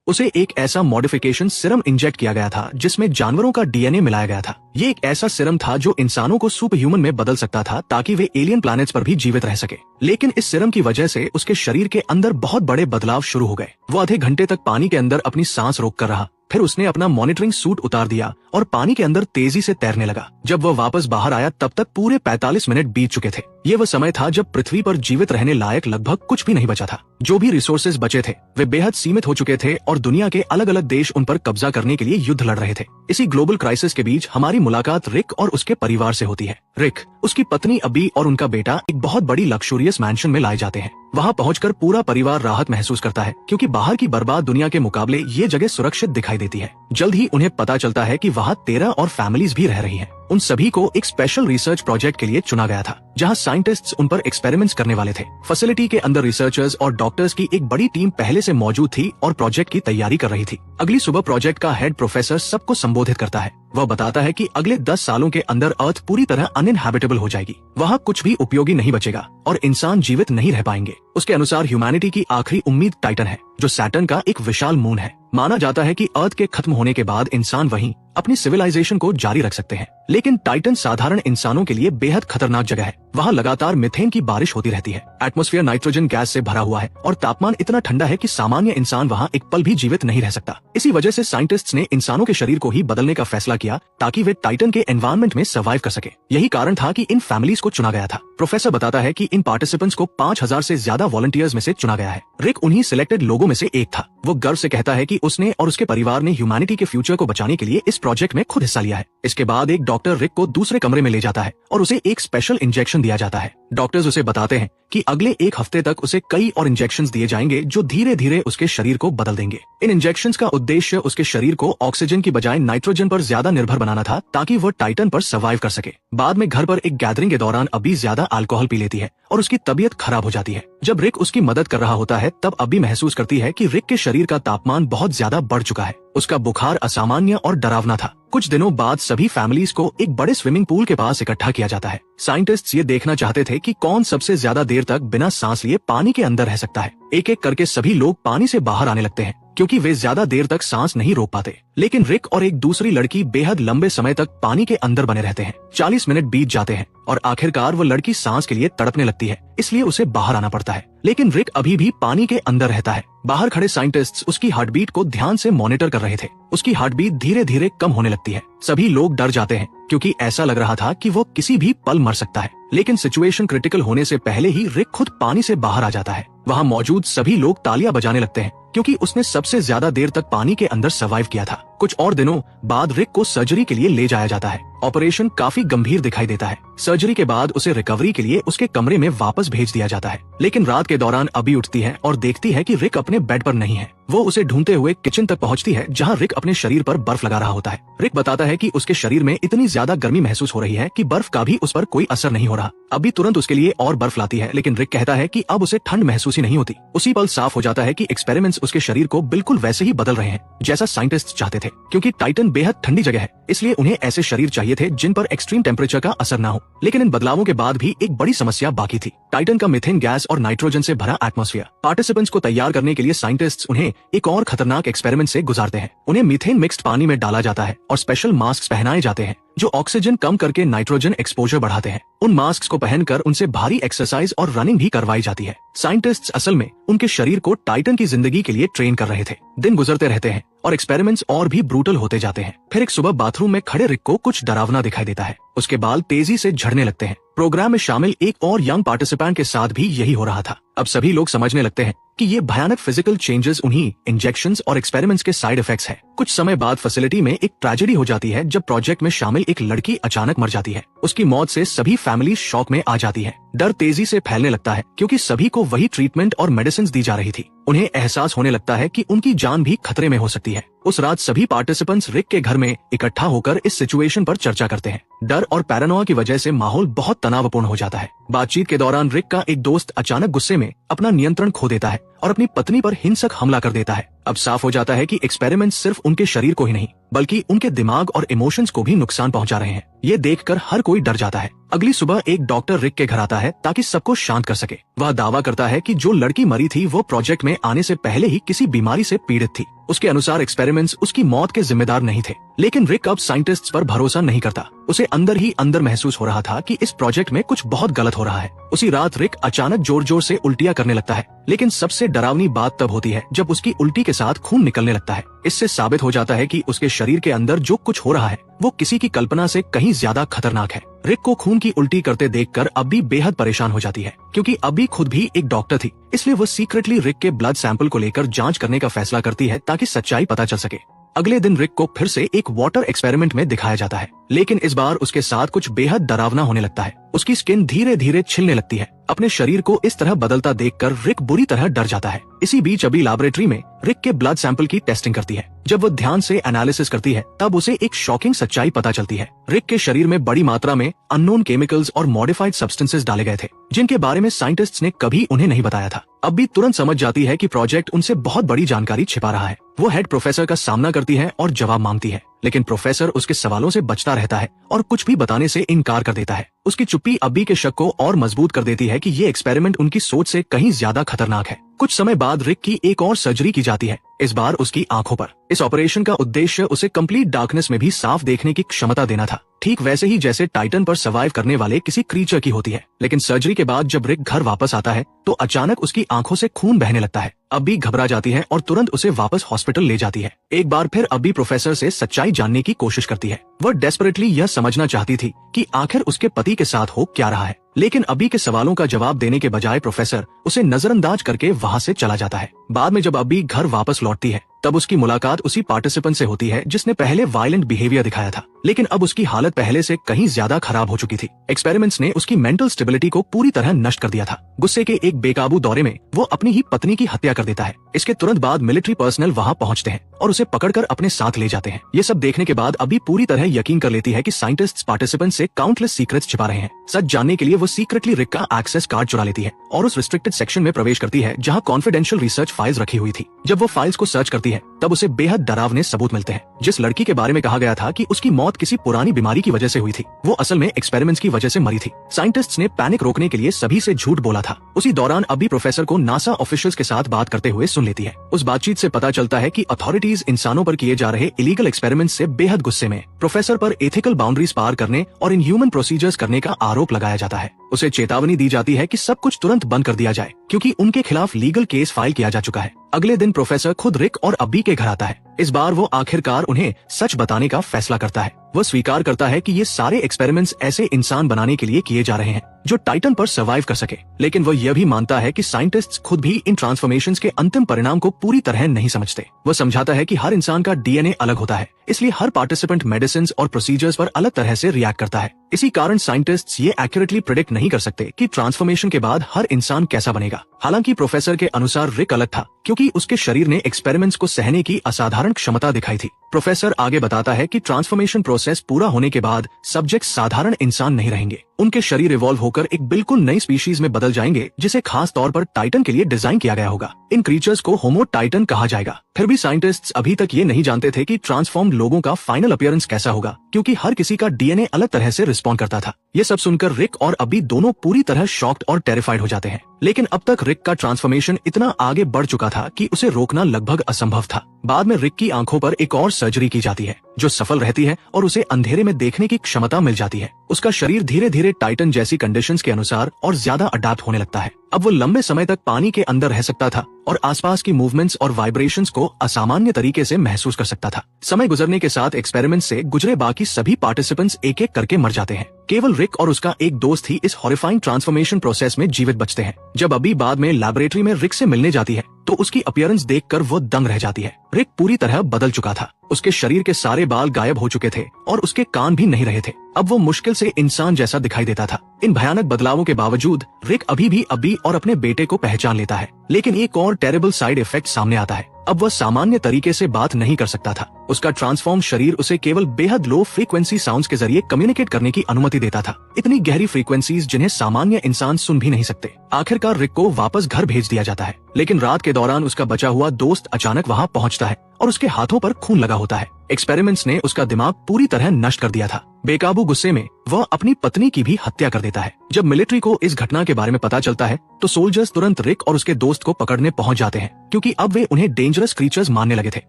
उसे एक ऐसा मॉडिफिकेशन सिरम इंजेक्ट किया गया था जिसमें जानवरों का डीएनए मिलाया गया था। ये एक ऐसा सिरम था जो इंसानों को सुपर ह्यूमन में बदल सकता था ताकि वे एलियन प्लैनेट्स पर भी जीवित रह सके। लेकिन इस सिरम की वजह से उसके शरीर के अंदर बहुत बड़े बदलाव शुरू हो गए। वो आधे घंटे तक पानी के अंदर अपनी सांस रोक कर रहा, फिर उसने अपना मॉनिटरिंग सूट उतार दिया और पानी के अंदर तेजी से तैरने लगा। जब वह वापस बाहर आया तब तक पूरे 45 मिनट बीत चुके थे। ये वह समय था जब पृथ्वी पर जीवित रहने लायक लगभग कुछ भी नहीं बचा था। जो भी रिसोर्सेज बचे थे वे बेहद सीमित हो चुके थे और दुनिया के अलग अलग देश उन पर कब्जा करने के लिए युद्ध लड़ रहे थे। इसी ग्लोबल क्राइसिस के बीच हमारी मुलाकात रिक और उसके परिवार से होती है। रिक, उसकी पत्नी अबी और उनका बेटा एक बहुत बड़ी लग्जूरियस मैंशन में लाए जाते हैं। वहाँ पहुंचकर पूरा परिवार राहत महसूस करता है क्योंकि बाहर की बर्बाद दुनिया के मुकाबले ये जगह सुरक्षित दिखाई देती है। जल्द ही उन्हें पता चलता है कि वहाँ 13 और फैमिलीज भी रह रही हैं। उन सभी को एक स्पेशल रिसर्च प्रोजेक्ट के लिए चुना गया था जहां साइंटिस्ट्स उन पर एक्सपेरिमेंट्स करने वाले थे। फैसिलिटी के अंदर रिसर्चर्स और डॉक्टर्स की एक बड़ी टीम पहले से मौजूद थी और प्रोजेक्ट की तैयारी कर रही थी। अगली सुबह प्रोजेक्ट का हेड प्रोफेसर सबको संबोधित करता है। वह बताता है कि अगले 10 सालों के अंदर अर्थ पूरी तरह अनइनहैबिटेबल हो जाएगी। वहाँ कुछ भी उपयोगी नहीं बचेगा और इंसान जीवित नहीं रह पाएंगे। उसके अनुसार ह्यूमैनिटी की आखिरी उम्मीद टाइटन है, जो सैटर्न का एक विशाल मून है। माना जाता है कि अर्थ के खत्म होने के बाद इंसान वहीं अपनी सिविलाइजेशन को जारी रख सकते हैं। लेकिन टाइटन साधारण इंसानों के लिए बेहद खतरनाक जगह है। वहाँ लगातार मीथेन की बारिश होती रहती है। एटमॉस्फेयर नाइट्रोजन गैस से भरा हुआ है और तापमान इतना ठंडा है कि सामान्य इंसान वहाँ एक पल भी जीवित नहीं रह सकता। इसी वजह से साइंटिस्ट्स ने इंसानों के शरीर को ही बदलने का फैसला किया ताकि वे टाइटन के एनवायरनमेंट में सर्वाइव कर सके। यही कारण था कि इन फैमिलीज को चुना गया था। प्रोफेसर बताता है कि इन पार्टिसिपेंट्स को 5000 से ज्यादा वॉलंटियर्स में से चुना गया है। रिक उन्हीं सिलेक्टेड लोगों में से एक था। वो गर्व से कहता है कि उसने और उसके परिवार ने ह्यूमैनिटी के फ्यूचर को बचाने के लिए इस प्रोजेक्ट में खुद हिस्सा लिया है। इसके बाद एक डॉक्टर रिक को दूसरे कमरे में ले जाता है और उसे एक स्पेशल इंजेक्शन दिया जाता है। डॉक्टर्स उसे बताते हैं कि अगले 1 हफ्ते तक उसे कई और इंजेक्शंस दिए जाएंगे जो धीरे धीरे उसके शरीर को बदल देंगे। इन इंजेक्शंस का उद्देश्य उसके शरीर को ऑक्सीजन की बजाय नाइट्रोजन पर ज्यादा निर्भर बनाना था ताकि वो टाइटन पर सर्वाइव कर सके। बाद में घर पर एक गैदरिंग के दौरान अबी ज्यादा अल्कोहल पी लेती है और उसकी तबीयत खराब हो जाती है। जब रिक उसकी मदद कर रहा होता है तब अबी महसूस करती है कि रिक के शरीर का तापमान बहुत ज्यादा बढ़ चुका है। उसका बुखार असामान्य और डरावना था। कुछ दिनों बाद सभी फैमिलीज को एक बड़े स्विमिंग पूल के पास इकट्ठा किया जाता है। साइंटिस्ट्स ये देखना चाहते थे कि कौन सबसे ज्यादा देर तक बिना सांस लिए पानी के अंदर रह सकता है। एक एक करके सभी लोग पानी से बाहर आने लगते हैं क्योंकि वे ज्यादा देर तक सांस नहीं रोक पाते। लेकिन रिक और एक दूसरी लड़की बेहद लंबे समय तक पानी के अंदर बने रहते हैं। 40 मिनट बीत जाते हैं और आखिरकार वो लड़की सांस के लिए तड़पने लगती है, इसलिए उसे बाहर आना पड़ता है। लेकिन रिक अभी भी पानी के अंदर रहता है। बाहर खड़े साइंटिस्ट्स उसकी हार्ट बीट को ध्यान से मॉनिटर कर रहे थे। उसकी हार्ट बीट धीरे धीरे कम होने लगती है। सभी लोग डर जाते हैं क्योंकि ऐसा लग रहा था कि वो किसी भी पल मर सकता है। लेकिन सिचुएशन क्रिटिकल होने से पहले ही रिक खुद पानी से बाहर आ जाता है। वहाँ मौजूद सभी लोग तालियां बजाने लगते हैं क्योंकि उसने सबसे ज्यादा देर तक पानी के अंदर सर्वाइव किया था। कुछ और दिनों बाद रिक को सर्जरी के लिए ले जाया जाता है। ऑपरेशन काफी गंभीर दिखाई देता है। सर्जरी के बाद उसे रिकवरी के लिए उसके कमरे में वापस भेज दिया जाता है। लेकिन रात के दौरान अबी उठती है और देखती है कि रिक अपने बेड पर नहीं है। वो उसे ढूंढते हुए किचन तक पहुंचती है जहां रिक अपने शरीर पर बर्फ लगा रहा होता है। रिक बताता है कि उसके शरीर में इतनी ज्यादा गर्मी महसूस हो रही है कि बर्फ का भी उस पर कोई असर नहीं हो रहा। अबी तुरंत उसके लिए और बर्फ लाती है, लेकिन रिक कहता है कि अब उसे ठंड महसूस ही नहीं होती। उसी पल साफ हो जाता है कि एक्सपेरिमेंट्स उसके शरीर को बिल्कुल वैसे ही बदल रहे हैं जैसा साइंटिस्ट चाहते थे। क्योंकि टाइटन बेहद ठंडी जगह है, इसलिए उन्हें ऐसे शरीर चाहिए थे जिन पर एक्सट्रीम टेम्परेचर का असर न हो। लेकिन इन बदलावों के बाद भी एक बड़ी समस्या बाकी थी। टाइटन का मीथेन गैस और नाइट्रोजन से भरा एटमॉस्फेयर। पार्टिसिपेंट्स को तैयार करने के लिए साइंटिस्ट्स उन्हें एक और खतरनाक एक्सपेरिमेंट से गुजारते हैं। उन्हें मीथेन मिक्स्ड पानी में डाला जाता है और स्पेशल मास्क पहनाए जाते हैं जो ऑक्सीजन कम करके नाइट्रोजन एक्सपोजर बढ़ाते हैं। उन मास्क को पहनकर उनसे भारी एक्सरसाइज और रनिंग भी करवाई जाती है। साइंटिस्ट्स असल में उनके शरीर को टाइटन की जिंदगी के लिए ट्रेन कर रहे थे। दिन गुजरते रहते हैं और एक्सपेरिमेंट्स और भी ब्रूटल होते जाते हैं। फिर एक सुबह बाथरूम में खड़े रिक को कुछ डरावना दिखाई देता है। उसके बाल तेजी से झड़ने लगते हैं। प्रोग्राम में शामिल एक और यंग पार्टिसिपेंट के साथ भी यही हो रहा था। अब सभी लोग समझने लगते हैं कि ये भयानक फिजिकल चेंजेस उन्हीं इंजेक्शंस और एक्सपेरिमेंट्स के साइड इफेक्ट्स हैं। कुछ समय बाद फैसिलिटी में एक ट्रेजेडी हो जाती है जब प्रोजेक्ट में शामिल एक लड़की अचानक मर जाती है। उसकी मौत से सभी फैमिली शॉक में आ जाती है। डर तेजी से फैलने लगता है क्योंकि सभी को वही ट्रीटमेंट और मेडिसिन दी जा रही थी। उन्हें एहसास होने लगता है कि उनकी जान भी खतरे में हो सकती है। उस रात सभी पार्टिसिपेंट्स रिक के घर में इकट्ठा होकर इस सिचुएशन पर चर्चा करते हैं। डर और पैरानोया की वजह से माहौल बहुत तनावपूर्ण हो जाता है। बातचीत के दौरान रिक का एक दोस्त अचानक गुस्से में अपना नियंत्रण खो देता है और अपनी पत्नी पर हिंसक हमला कर देता है। अब साफ हो जाता है कि एक्सपेरिमेंट सिर्फ उनके शरीर को ही नहीं बल्कि उनके दिमाग और इमोशंस को भी नुकसान पहुंचा रहे हैं। ये देखकर हर कोई डर जाता है। अगली सुबह एक डॉक्टर रिक के घर आता है ताकि सबको शांत कर सके। वह दावा करता है कि जो लड़की मरी थी वो प्रोजेक्ट में आने से पहले ही किसी बीमारी से पीड़ित थी। उसके अनुसार एक्सपेरिमेंट्स उसकी मौत के जिम्मेदार नहीं थे, लेकिन रिक अब साइंटिस्ट्स पर भरोसा नहीं करता। उसे अंदर ही अंदर महसूस हो रहा था कि इस प्रोजेक्ट में कुछ बहुत गलत हो रहा है। उसी रात रिक अचानक जोर जोर से उल्टियां करने लगता है, लेकिन सबसे डरावनी बात तब होती है जब उसकी उल्टी के साथ खून निकलने लगता है। इससे साबित हो जाता है कि उसके शरीर के अंदर जो कुछ हो रहा है वो किसी की कल्पना से कहीं ज्यादा खतरनाक है। रिक को खून की उल्टी करते देखकर अब्बी बेहद परेशान हो जाती है, क्योंकि अब्बी खुद भी एक डॉक्टर थी। इसलिए वो सीक्रेटली रिक के ब्लड सैंपल को लेकर जांच करने का फैसला करती है ताकि सच्चाई पता चल सके। अगले दिन रिक को फिर से एक वाटर एक्सपेरिमेंट में दिखाया जाता है, लेकिन इस बार उसके साथ कुछ बेहद डरावना होने लगता है। उसकी स्किन धीरे धीरे छिलने लगती है। अपने शरीर को इस तरह बदलता देखकर रिक बुरी तरह डर जाता है। इसी बीच अभी लैबोरेटरी में रिक के ब्लड सैंपल की टेस्टिंग करती है। जब वो ध्यान से एनालिसिस करती है तब उसे एक शॉकिंग सच्चाई पता चलती है। रिक के शरीर में बड़ी मात्रा में अननोन केमिकल्स और मॉडिफाइड सब्सटेंसेस डाले गए थे, जिनके बारे में साइंटिस्ट्स ने कभी उन्हें नहीं बताया था। अब भी तुरंत समझ जाती है कि प्रोजेक्ट उनसे बहुत बड़ी जानकारी छिपा रहा है। वो हेड प्रोफेसर का सामना करती है और जवाब मांगती है, लेकिन प्रोफेसर उसके सवालों से बचता रहता है और कुछ भी बताने से इनकार कर देता है। उसकी चुप्पी अब्बी के शक को और मजबूत कर देती है कि ये एक्सपेरिमेंट उनकी सोच से कहीं ज्यादा खतरनाक है। कुछ समय बाद रिक की एक और सर्जरी की जाती है, इस बार उसकी आंखों पर। इस ऑपरेशन का उद्देश्य उसे कंप्लीट डार्कनेस में भी साफ देखने की क्षमता देना था, ठीक वैसे ही जैसे टाइटन पर सर्वाइव करने वाले किसी क्रीचर की होती है। लेकिन सर्जरी के बाद जब रिक घर वापस आता है तो अचानक उसकी आंखों से खून बहने लगता है। अब्बी घबरा जाती है और तुरंत उसे वापस हॉस्पिटल ले जाती है। एक बार फिर अब्बी प्रोफेसर से सच्चाई जानने की कोशिश करती है। वह डेस्परेटली यह समझना चाहती थी कि आखिर उसके पति के साथ हो क्या रहा है, लेकिन अब्बी के सवालों का जवाब देने के बजाय प्रोफेसर उसे नजरअंदाज करके वहाँ से चला जाता है। बाद में जब अब्बी घर वापस लौटती है तब उसकी मुलाकात उसी पार्टिसिपेंट से होती है जिसने पहले वायलेंट बिहेवियर दिखाया था, लेकिन अब उसकी हालत पहले से कहीं ज्यादा खराब हो चुकी थी। एक्सपेरिमेंट्स ने उसकी मेंटल स्टेबिलिटी को पूरी तरह नष्ट कर दिया था। गुस्से के एक बेकाबू दौरे में वो अपनी ही पत्नी की हत्या कर देता है। इसके तुरंत बाद मिलिट्री पर्सनल वहाँ पहुँचते हैं और उसे पकड़कर अपने साथ ले जाते हैं। ये सब देखने के बाद अब्बी पूरी तरह यकीन कर लेती है कि साइंटिस्ट्स पार्टिसिपेंट से काउंटलेस सीक्रेट्स छिपा रहे हैं। सच जानने के लिए वो सीक्रेटली रिक का एक्सेस कार्ड चुरा लेती है और उस रिस्ट्रिक्टेड सेक्शन में प्रवेश करती है जहाँ कॉन्फिडेंशियल रिसर्च फाइल्स रखी हुई थी। जब वो फाइल्स को सर्च करती है तब उसे बेहद डरावने सबूत मिलते हैं। जिस लड़की के बारे में कहा गया था कि उसकी मौत किसी पुरानी बीमारी की वजह से हुई थी, वो असल में एक्सपेरिमेंट्स की वजह से मरी थी। साइंटिस्ट्स ने पैनिक रोकने के लिए सभी से झूठ बोला था। उसी दौरान अब्बी प्रोफेसर को नासा ऑफिशियल्स के साथ बात करते हुए सुन लेती है। उस बातचीत से पता चलता है कि अथॉरिटीज इंसानों पर किए जा रहे इलीगल एक्सपेरिमेंट्स से बेहद गुस्से में प्रोफेसर पर एथिकल बाउंड्रीज पार करने और इन ह्यूमन प्रोसीजर्स करने का आरोप लगाया जाता है। उसे चेतावनी दी जाती है कि सब कुछ तुरंत बंद कर दिया जाए, क्योंकि उनके खिलाफ लीगल केस फाइल किया जा चुका है। अगले दिन प्रोफेसर खुद रिक और अब्बी के घर आता है। इस बार वो आखिरकार उन्हें सच बताने का फैसला करता है। वो स्वीकार करता है कि ये सारे एक्सपेरिमेंट्स ऐसे इंसान बनाने के लिए किए जा रहे हैं जो टाइटन पर सर्वाइव कर सके, लेकिन वो यह भी मानता है कि साइंटिस्ट्स खुद भी इन ट्रांसफॉर्मेशंस के अंतिम परिणाम को पूरी तरह नहीं समझते। वो समझाता है कि हर इंसान का डीएनए अलग होता है, इसलिए हर पार्टिसिपेंट मेडिसिन और प्रोसीजर्स पर अलग तरह से रिएक्ट करता है। इसी कारण साइंटिस्ट्स ये एक्यूरेटली प्रेडिक्ट नहीं कर सकते कि ट्रांसफॉर्मेशन के बाद हर इंसान कैसा बनेगा। हालांकि प्रोफेसर के अनुसार रिक अलग था, क्योंकि उसके शरीर ने एक्सपेरिमेंट्स को सहने की असाधारण क्षमता दिखाई थी। प्रोफेसर आगे बताता है कि ट्रांसफॉर्मेशन प्रोसेस पूरा होने के बाद सब्जेक्ट साधारण इंसान नहीं रहेंगे। उनके शरीर इवॉल्व होकर एक बिल्कुल नई स्पीशीज में बदल जाएंगे, जिसे खास तौर पर टाइटन के लिए डिजाइन किया गया होगा। इन क्रीचर्स को होमो टाइटन कहा जाएगा। फिर भी साइंटिस्ट्स अभी तक ये नहीं जानते थे कि ट्रांसफॉर्म लोगों का फाइनल अपीयरेंस कैसा होगा, क्योंकि हर किसी का डीएनए अलग तरह से रिस्पॉन्ड करता था। ये सब सुनकर रिक और अब्बी दोनों पूरी तरह शॉक्ड और टेरिफाइड हो जाते हैं। लेकिन अब तक रिक का ट्रांसफॉर्मेशन इतना आगे बढ़ चुका था कि उसे रोकना लगभग असंभव था। बाद में रिक की आंखों पर एक और सर्जरी की जाती है, जो सफल रहती है और उसे अंधेरे में देखने की क्षमता मिल जाती है। उसका शरीर धीरे धीरे टाइटन जैसी कंडीशंस के अनुसार और ज्यादा अडैप्ट होने लगता है। अब वो लंबे समय तक पानी के अंदर रह सकता था और आसपास की मूवमेंट्स और वाइब्रेशंस को असामान्य तरीके से महसूस कर सकता था। समय गुजरने के साथ एक्सपेरिमेंट से गुजरे बाकी सभी पार्टिसिपेंट्स एक एक करके मर जाते हैं। केवल रिक और उसका एक दोस्त ही इस हॉरिफाइंग ट्रांसफॉर्मेशन प्रोसेस में जीवित बचते हैं। जब अब्बी बाद में लैबोरेटरी में रिक से मिलने जाती है तो उसकी अपीयरेंस देखकर वो दंग रह जाती है। रिक पूरी तरह बदल चुका था। उसके शरीर के सारे बाल गायब हो चुके थे और उसके कान भी नहीं रहे थे। अब वो मुश्किल से इंसान जैसा दिखाई देता था। इन भयानक बदलावों के बावजूद रिक अभी भी अब्बी और अपने बेटे को पहचान लेता है, लेकिन एक और टेरेबल साइड इफेक्ट सामने आता है। अब वह सामान्य तरीके से बात नहीं कर सकता था। उसका ट्रांसफॉर्म शरीर उसे केवल बेहद लो फ्रीक्वेंसी साउंड्स के जरिए कम्युनिकेट करने की अनुमति देता था, इतनी गहरी फ्रीक्वेंसीज जिन्हें सामान्य इंसान सुन भी नहीं सकते। आखिरकार रिक को वापस घर भेज दिया जाता है, लेकिन रात के दौरान उसका बचा हुआ दोस्त अचानक वहाँ पहुँचता है और उसके हाथों पर खून लगा होता है। एक्सपेरिमेंट्स ने उसका दिमाग पूरी तरह नष्ट कर दिया था। बेकाबू गुस्से में वह अपनी पत्नी की भी हत्या कर देता है। जब मिलिट्री को इस घटना के बारे में पता चलता है तो सोल्जर्स तुरंत रिक और उसके दोस्त को पकड़ने पहुंच जाते हैं, क्योंकि अब वे उन्हें डेंजरस क्रीचर्स मानने लगे थे।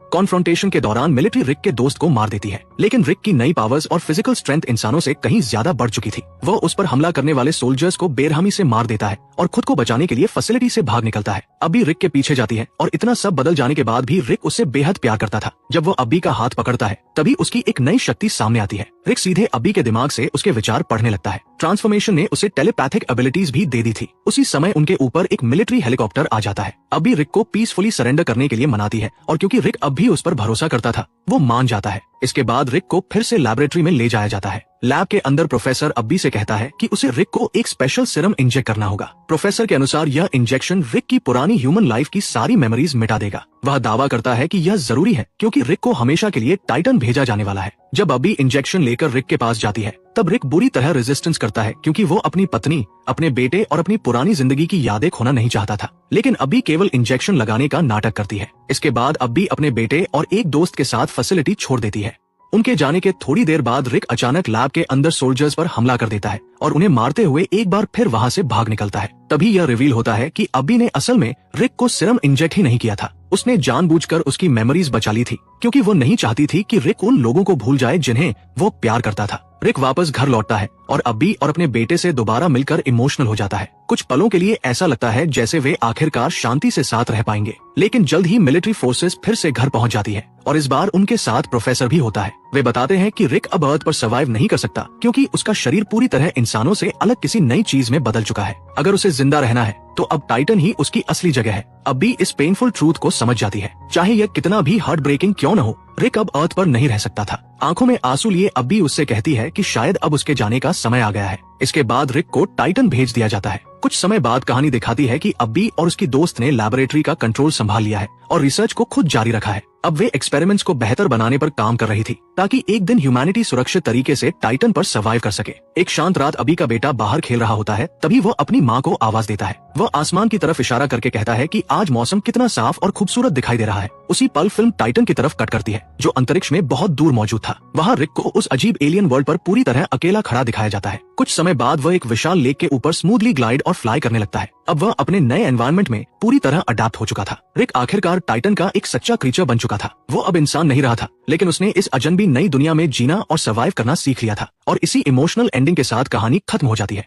कॉन्फ्रंटेशन के दौरान मिलिट्री रिक के दोस्त को मार देती है, लेकिन रिक की नई पावर्स और फिजिकल स्ट्रेंथ इंसानों से कहीं ज्यादा बढ़ चुकी थी। वह उस पर हमला करने वाले सोल्जर्स को बेरहमी से मार देता है और खुद को बचाने के लिए फैसिलिटी से भाग निकलता है। अब्बी रिक के पीछे जाती है और इतना सब बदल जाने के बाद भी रिक उससे बेहद प्यार करता था। जब वो अब्बी का हाथ पकड़ता है तभी उसकी एक नई शक्ति सामने आती है। रिक सीधे अब्बी के दिमाग से उसके विचार पढ़ने लगता है। ट्रांसफॉर्मेशन ने उसे टेलीपैथिक एबिलिटीज भी दे दी थी। उसी समय उनके ऊपर एक मिलिट्री हेलीकॉप्टर आ जाता है। अब्बी रिक को पीसफुली सरेंडर करने के लिए मनाती है और क्योंकि रिक अब भी उस पर भरोसा करता था वो मान जाता है। इसके बाद रिक को फिर से लैबोरेटरी में ले जाया जाता है। लैब के अंदर प्रोफेसर अब्बी से कहता है कि उसे रिक को एक स्पेशल सीरम इंजेक्ट करना होगा। प्रोफेसर के अनुसार यह इंजेक्शन रिक की पुरानी ह्यूमन लाइफ की सारी मेमोरीज मिटा देगा। वह दावा करता है कि यह जरूरी है क्योंकि रिक को हमेशा के लिए टाइटन भेजा जाने वाला है। जब अब्बी इंजेक्शन लेकर रिक के पास जाती है तब रिक बुरी तरह रेजिस्टेंस करता है, क्योंकि वो अपनी पत्नी, अपने बेटे और अपनी पुरानी जिंदगी की यादें खोना नहीं चाहता था। लेकिन अब्बी केवल इंजेक्शन लगाने का नाटक करती है। इसके बाद अब्बी अपने बेटे और एक दोस्त के साथ फैसिलिटी छोड़ देती है। उनके जाने के थोड़ी देर बाद रिक अचानक लैब के अंदर सोल्जर्स पर हमला कर देता है और उन्हें मारते हुए एक बार फिर वहां से भाग निकलता है। तभी यह रिवील होता है कि अब्बी ने असल में रिक को सीरम इंजेक्ट ही नहीं किया था। उसने जानबूझकर उसकी मेमोरीज बचा ली थी, क्योंकि वो नहीं चाहती थी कि रिक उन लोगों को भूल जाए जिन्हें वो प्यार करता था। रिक वापस घर लौटता है और अब्बी और अपने बेटे से दोबारा मिलकर इमोशनल हो जाता है। कुछ पलों के लिए ऐसा लगता है जैसे वे आखिरकार शांति से साथ रह पाएंगे। लेकिन जल्द ही मिलिट्री फोर्सेस फिर से घर पहुंच जाती है और इस बार उनके साथ प्रोफेसर भी होता है। वे बताते हैं कि रिक अब अर्थ पर सर्वाइव नहीं कर सकता, क्योंकि उसका शरीर पूरी तरह इंसानों से अलग किसी नई चीज में बदल चुका है। अगर उसे जिंदा रहना है तो अब टाइटन ही उसकी असली जगह है। अब्बी इस पेनफुल ट्रूथ को समझ जाती है। चाहे यह कितना भी हार्ट ब्रेकिंग क्यों न हो, रिक अब अर्थ पर नहीं रह सकता था। आंखों में आंसू लिए अब्बी उससे कहती है कि शायद अब उसके जाने का समय आ गया है। इसके बाद रिक को टाइटन भेज दिया जाता है। कुछ समय बाद कहानी दिखाती है कि अब्बी और उसकी दोस्त ने लैबोरेटरी का कंट्रोल संभाल लिया है और रिसर्च को खुद जारी रखा है। अब वे एक्सपेरिमेंट्स को बेहतर बनाने पर काम कर रही थी, ताकि एक दिन ह्यूमैनिटी सुरक्षित तरीके से टाइटन पर सर्वाइव कर सके। एक शांत रात अब्बी का बेटा बाहर खेल रहा होता है, तभी वो अपनी माँ को आवाज देता है। वह आसमान की तरफ इशारा करके कहता है कि आज मौसम कितना साफ और खूबसूरत दिखाई दे रहा है। उसी पल फिल्म टाइटन की तरफ कट करती है, जो अंतरिक्ष में बहुत दूर मौजूद था। वहाँ रिक को उस अजीब एलियन वर्ल्ड पर पूरी तरह अकेला खड़ा दिखाया जाता है। कुछ समय बाद वह एक विशाल लेक के ऊपर स्मूथली ग्लाइड और फ्लाई करने लगता है। अब वह अपने नए एनवायरनमेंट में पूरी तरह अडैप्ट हो चुका था। रिक आखिरकार टाइटन का एक सच्चा क्रीचर बन चुका था। वो अब इंसान नहीं रहा था, लेकिन उसने इस अजनबी नई दुनिया में जीना और सर्वाइव करना सीख लिया था। और इसी इमोशनल एंडिंग के साथ कहानी खत्म हो जाती है।